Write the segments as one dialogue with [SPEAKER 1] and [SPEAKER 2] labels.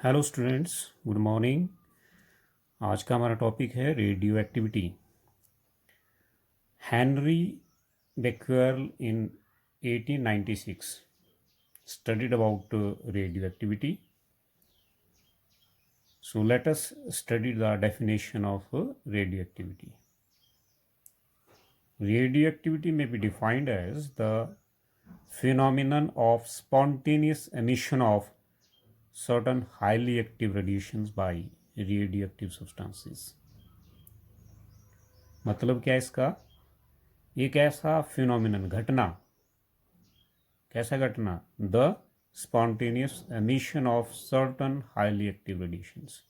[SPEAKER 1] Hello students, good morning. आज का हमारा टॉपिक है radio activity. Henry Becquerel in 1896 studied about radioactivity. So let us study the definition of radioactivity. Radioactivity may be defined as the phenomenon of spontaneous emission of certain highly active radiations by radioactive substances. मतलब क्या है इसका? एक ऐसा phenomenon, घटना, कैसा घटना? The spontaneous emission of certain highly active radiations.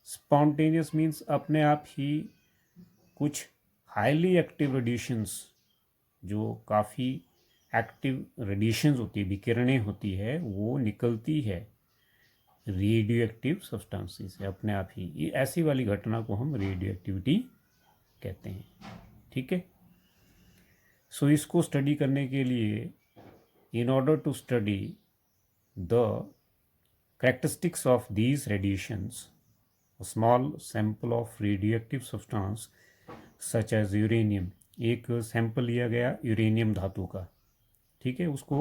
[SPEAKER 1] Spontaneous means अपने आप ही कुछ हाईली एक्टिव रेडिएशंस, जो काफ़ी एक्टिव रेडिएशंस होती है, विकिरणें होती है, वो निकलती है रेडियो एक्टिव सब्सटेंसेस से अपने आप ही। ये ऐसी वाली घटना को हम रेडियो एक्टिविटी कहते हैं। ठीक है। सो इसको स्टडी करने के लिए, in order to study the characteristics of these radiations, a small sample of radioactive substance such as uranium, एक सैंपल लिया गया यूरेनियम धातु का। ठीक है, उसको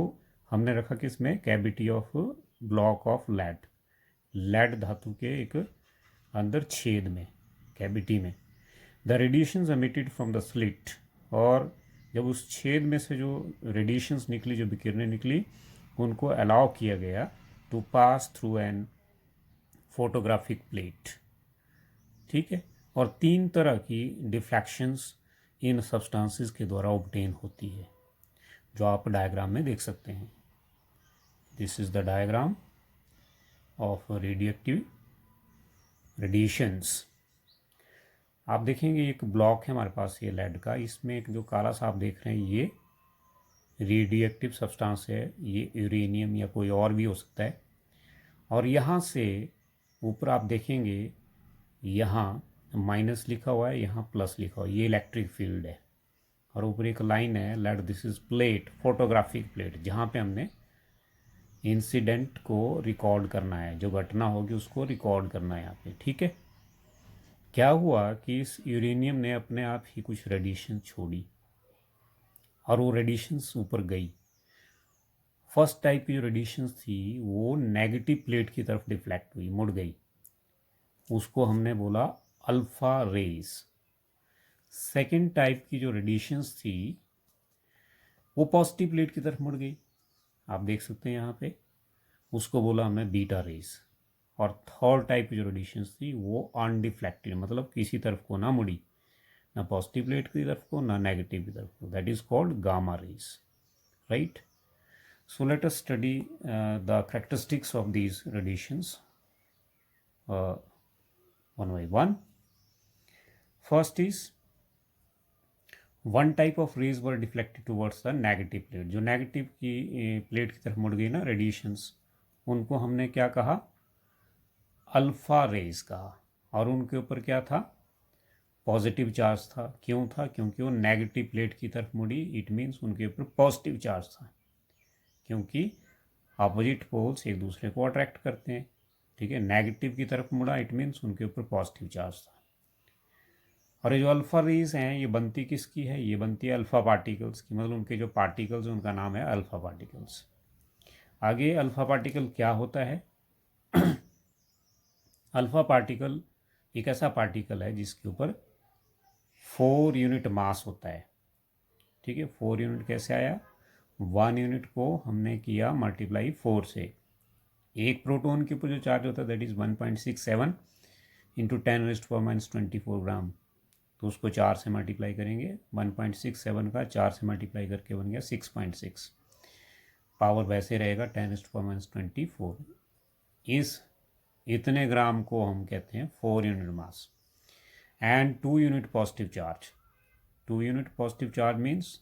[SPEAKER 1] हमने रखा कि इसमें cavity of block of lead धातु के एक अंदर छेद में, कैविटी में। The radiations emitted from the slit, और जब उस छेद में से जो रेडिएशंस निकली, जो विकिरणें निकली, उनको अलाउ किया गया to pass through an photographic plate. ठीक है। और 3 तरह की डिफ्रैक्शंस इन सब्सटेंसेस के द्वारा ऑब्टेन होती है, जो आप डायग्राम में देख सकते हैं। This is the diagram of radioactive radiations. आप देखेंगे एक ब्लॉक है हमारे पास ये लेड का, इसमें एक जो काला सा आप देख रहे हैं, ये रेडियोएक्टिव सब्सटेंस है। ये यूरेनियम या कोई और भी हो सकता है। और यहाँ से ऊपर आप देखेंगे, यहाँ माइनस लिखा हुआ है, यहाँ प्लस लिखा हुआ है, ये इलेक्ट्रिक फील्ड है। और ऊपर एक लाइन है, let this is plate, photographic plate, जहाँ पे हमने इंसिडेंट को रिकॉर्ड करना है, जो घटना होगी उसको रिकॉर्ड करना है यहाँ पे। ठीक है। क्या हुआ कि इस यूरेनियम ने अपने आप ही कुछ रेडिएशन छोड़ी, और वो रेडिएशंस ऊपर गई। फर्स्ट टाइप की जो रेडिएशंस थी वो नेगेटिव प्लेट की तरफ डिफ्लेक्ट हुई, मुड़ गई। उसको हमने बोला अल्फा रेज। सेकेंड टाइप की जो रेडिएशंस थी वो पॉजिटिव प्लेट की तरफ मुड़ गई, आप देख सकते हैं यहाँ पे। उसको बोला हमने बीटा रेज। और थर्ड टाइप की जो रेडिएशंस थी वो अनडिफ्लेक्टेड, मतलब किसी तरफ को ना मुड़ी, ना पॉजिटिव प्लेट की तरफ को ना नेगेटिव की तरफ को। That is called gamma rays, right. So let us study the characteristics of these radiations one by one. First is, one type of rays were deflected towards the negative plate. जो negative की plate की तरफ मुड़ गई ना radiations, उनको हमने क्या कहा? अल्फा रेज कहा। और उनके ऊपर क्या था? पॉजिटिव चार्ज था। क्यों था? क्योंकि वो नेगेटिव प्लेट की तरफ मुड़ी, इट मीन्स उनके ऊपर पॉजिटिव चार्ज था, क्योंकि अपोजिट पोल्स एक दूसरे को अट्रैक्ट करते हैं। ठीक है। नेगेटिव की तरफ मुड़ा, इट मीन्स उनके ऊपर पॉजिटिव चार्ज था। और ये जो अल्फ़ा रेज हैं, ये बनती किसकी है? ये बनती है अल्फ़ा पार्टिकल्स की, मतलब उनके जो पार्टिकल्स हैं उनका नाम है अल्फ़ा पार्टिकल्स। आगे अल्फ़ा पार्टिकल क्या होता है? अल्फ़ा पार्टिकल एक ऐसा पार्टिकल है जिसके ऊपर 4 यूनिट मास होता है। ठीक है। 4 यूनिट कैसे आया? 1 यूनिट को हमने किया मल्टीप्लाई 4 से। एक प्रोटॉन के ऊपर जो चार्ज होता है दैट इज़ 1.67 इंटू 10⁻⁻24 ग्राम। तो उसको 4 से मल्टीप्लाई करेंगे, 1.67 का 4 से मल्टीप्लाई करके बन गया 6.6। पावर वैसे रहेगा 10⁻24। इस इतने ग्राम को हम कहते हैं 4 unit mass. And 2 unit positive charge. 2 unit positive charge means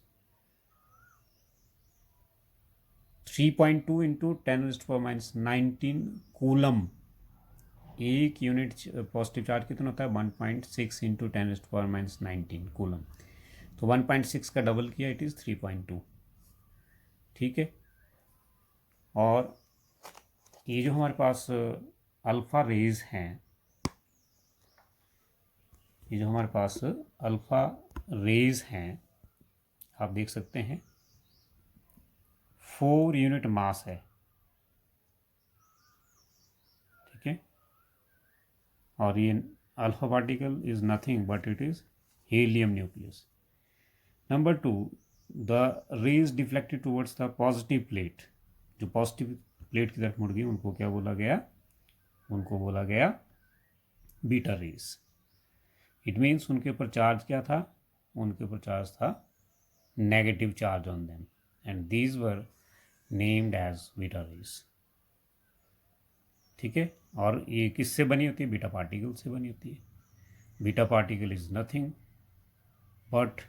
[SPEAKER 1] 3.2 into 10⁻19 coulomb. एक यूनिट पॉजिटिव चार्ज कितना होता है? 1.6 इंटू 10⁻19 कूलम। तो 1.6 का डबल किया, इट इज़ 3.2। ठीक है। और ये जो हमारे पास अल्फ़ा रेज हैं, ये जो हमारे पास अल्फ़ा रेज हैं, आप देख सकते हैं 4 यूनिट मास है, ठीक है। और ये alpha particle is nothing but it is helium nucleus. Number 2, the rays deflected towards the positive plate, जो पॉजिटिव प्लेट की तरफ मुड़ गई उनको क्या बोला गया, उनको बोला गया बीटा रेज। इट मीन्स उनके ऊपर चार्ज क्या था, उनके ऊपर चार्ज था negative charge on them and these were named as beta rays, ठीक है। और ये किससे बनी होती है, बीटा पार्टिकल से बनी होती है। Beta particle is nothing but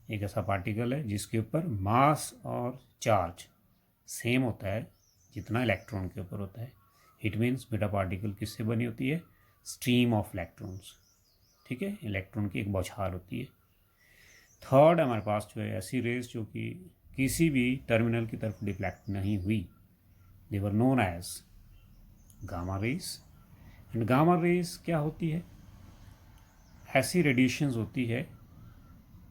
[SPEAKER 1] एक ऐसा पार्टिकल है जिसके ऊपर मास और चार्ज सेम होता है जितना इलेक्ट्रॉन के ऊपर होता है। इट मीन्स बीटा पार्टिकल किससे बनी होती है, स्ट्रीम ऑफ इलेक्ट्रॉन्स, ठीक है, इलेक्ट्रॉन की एक बौछार होती है। थर्ड हमारे पास जो है ऐसी रेज जो कि किसी भी टर्मिनल की तरफ डिफ्लेक्ट नहीं हुई, they were known as gamma rays. And gamma rays क्या होती है, ऐसी रेडिएशंस होती है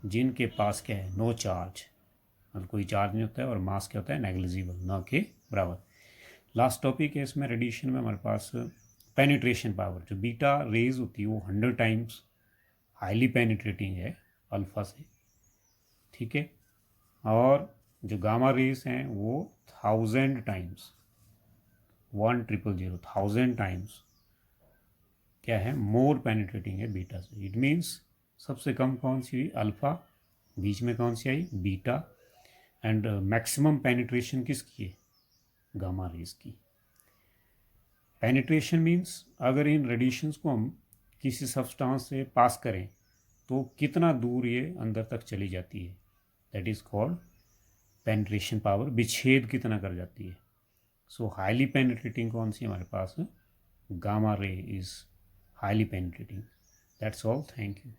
[SPEAKER 1] जिनके पास क्या है, नो चार्ज, मतलब कोई चार्ज नहीं होता है, और मास क्या होता है, नेग्लिजिबल, न के बराबर। लास्ट टॉपिक है इसमें रेडिएशन में हमारे पास पेनिट्रेशन पावर, जो बीटा रेज होती है वो 100 टाइम्स हाईली पेनिट्रेटिंग है अल्फा से, ठीक है। और जो गामा रेज हैं वो 1000 टाइम्स, 1000 टाइम्स क्या है, मोर पेनिट्रेटिंग है बीटा से। इट मीन्स सबसे कम कौन सी हुई, अल्फ़ा, बीच में कौन सी आई, बीटा, एंड मैक्सिमम पेनिट्रेशन किसकी है, गामा रेज की। पेनिट्रेशन मीन्स अगर इन रेडिएशंस को हम किसी सब्सटेंस से पास करें तो कितना दूर ये अंदर तक चली जाती है, that is called penetration power, विच्छेद कितना कर जाती है। सो हाईली पेनिट्रेटिंग कौन सी हमारे पास है, gamma ray is highly penetrating. That's all, thank you.